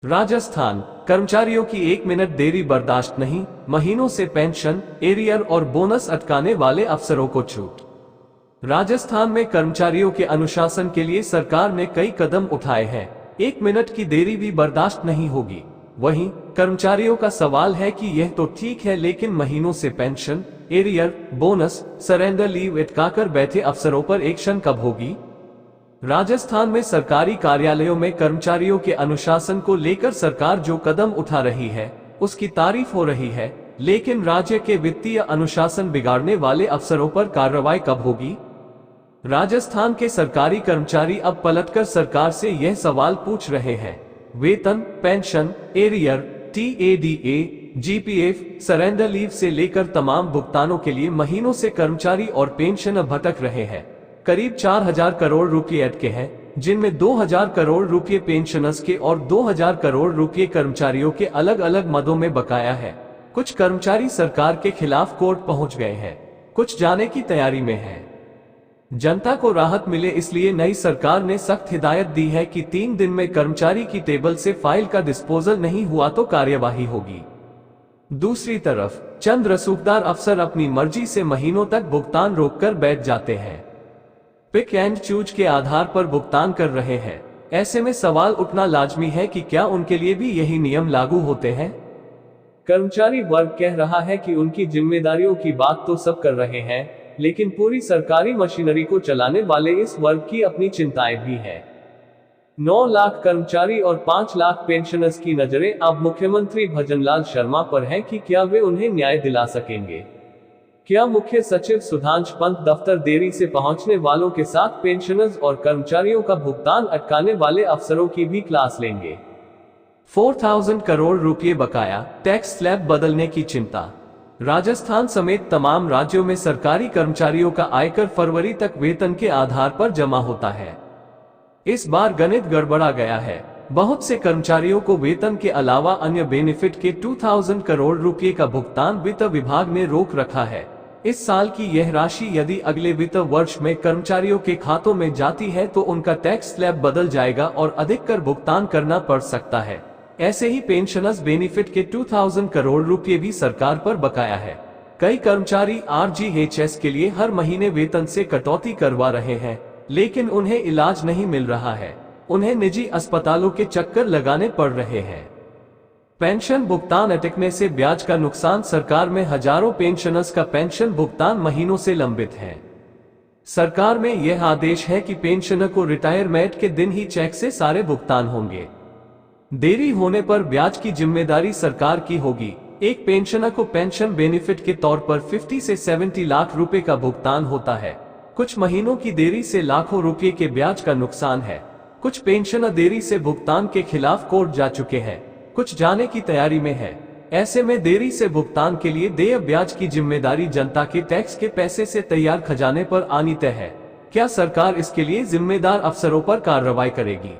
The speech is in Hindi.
राजस्थान, कर्मचारियों की 1 मिनट देरी बर्दाश्त नहीं, महीनों से पेंशन, एरियर और बोनस अटकाने वाले अफसरों को छूट। राजस्थान में कर्मचारियों के अनुशासन के लिए सरकार ने कई कदम उठाए हैं। 1 मिनट की देरी भी बर्दाश्त नहीं होगी। वहीं कर्मचारियों का सवाल है कि यह तो ठीक है, लेकिन महीनों से pension, arrear, bonus, surrender leave अटकाकर बैठे अफसरों पर एक्शन कब होगी? राजस्थान में सरकारी कार्यालयों में कर्मचारियों के अनुशासन को लेकर सरकार जो कदम उठा रही है, उसकी तारीफ हो रही है, लेकिन राज्य के वित्तीय अनुशासन बिगाड़ने वाले अफसरों पर कार्रवाई कब होगी? राजस्थान के सरकारी कर्मचारी अब पलटकर सरकार से यह सवाल पूछ रहे हैं। वेतन, pension, arrear, TADA, GPF, surrender leave से लेकर तमाम भुगतानों के लिए महीनों से कर्मचारी और पेंशनर भटक रहे हैं। करीब 4000 करोड़ रुपए अटके हैं, जिनमें 2000 करोड़ रुपए पेंशनर्स के और 2000 करोड़ रुपए कर्मचारियों के अलग अलग मदों में बकाया है। कुछ कर्मचारी सरकार के खिलाफ कोर्ट पहुंच गए हैं, कुछ जाने की तैयारी में हैं। जनता को राहत मिले इसलिए नई सरकार ने सख्त हिदायत दी है कि 3 दिन में कर्मचारी की टेबल से फाइल का डिस्पोजल नहीं हुआ तो कार्यवाही होगी। दूसरी तरफ चंद रसूखदार अफसर अपनी मर्जी से महीनों तक भुगतान रोककर बैठ जाते हैं। पिक एंड चूज के आधार पर भुगतान कर रहे हैं। ऐसे में सवाल उठना लाजमी है कि क्या उनके लिए भी यही नियम लागू होते हैं? कर्मचारी वर्ग कह रहा है कि उनकी जिम्मेदारियों की बात तो सब कर रहे हैं, लेकिन पूरी सरकारी मशीनरी को चलाने वाले इस वर्ग की अपनी चिंताएं भी हैं। 9 लाख कर्मचारी और 5 लाख पेंशनर्स की नजरें अब मुख्यमंत्री भजनलाल शर्मा पर हैं कि क्या वे उन्हें न्याय दिला सकेंगे। क्या मुख्य सचिव सुधांश पंत दफ्तर देरी से पहुंचने वालों के साथ पेंशनर्स और कर्मचारियों का भुगतान अटकाने वाले अफसरों की भी क्लास लेंगे? 4000 करोड़ रुपए बकाया, टैक्स स्लैब बदलने की चिंता। राजस्थान समेत तमाम राज्यों में सरकारी कर्मचारियों का आयकर फरवरी तक वेतन के आधार पर जमा होता है। इस बार गणित गड़बड़ा गया है। बहुत से कर्मचारियों को वेतन के अलावा अन्य बेनिफिट के 2000 करोड़ रुपए का भुगतान वित्त विभाग ने रोक रखा है। इस साल की यह राशि यदि अगले वित्त वर्ष में कर्मचारियों के खातों में जाती है तो उनका टैक्स स्लैब बदल जाएगा और अधिक कर भुगतान करना पड़ सकता है। ऐसे ही पेंशनर्स बेनिफिट के 2000 करोड़ रुपए भी सरकार पर बकाया है। कई कर्मचारी RGHS के लिए हर महीने वेतन से कटौती करवा रहे हैं, लेकिन उन्हें इलाज नहीं मिल रहा है। उन्हें निजी अस्पतालों के चक्कर लगाने पड़ रहे हैं। पेंशन भुगतान अटकने से ब्याज का नुकसान। सरकार में हजारों पेंशनर्स का पेंशन भुगतान महीनों से लंबित है। सरकार में यह आदेश है कि पेंशनर को रिटायरमेंट के दिन ही चेक से सारे भुगतान होंगे। देरी होने पर ब्याज की जिम्मेदारी सरकार की होगी। एक पेंशनर को पेंशन बेनिफिट के तौर पर 50 से 70 लाख रुपए का भुगतान होता है। कुछ महीनों की देरी से लाखों रुपए के ब्याज का नुकसान है। कुछ पेंशनर देरी से भुगतान के खिलाफ कोर्ट जा चुके हैं, कुछ जाने की तैयारी में है। ऐसे में देरी से भुगतान के लिए देय ब्याज की जिम्मेदारी जनता के टैक्स के पैसे से तैयार खजाने पर आनी तय है। क्या सरकार इसके लिए जिम्मेदार अफसरों पर कार्रवाई करेगी?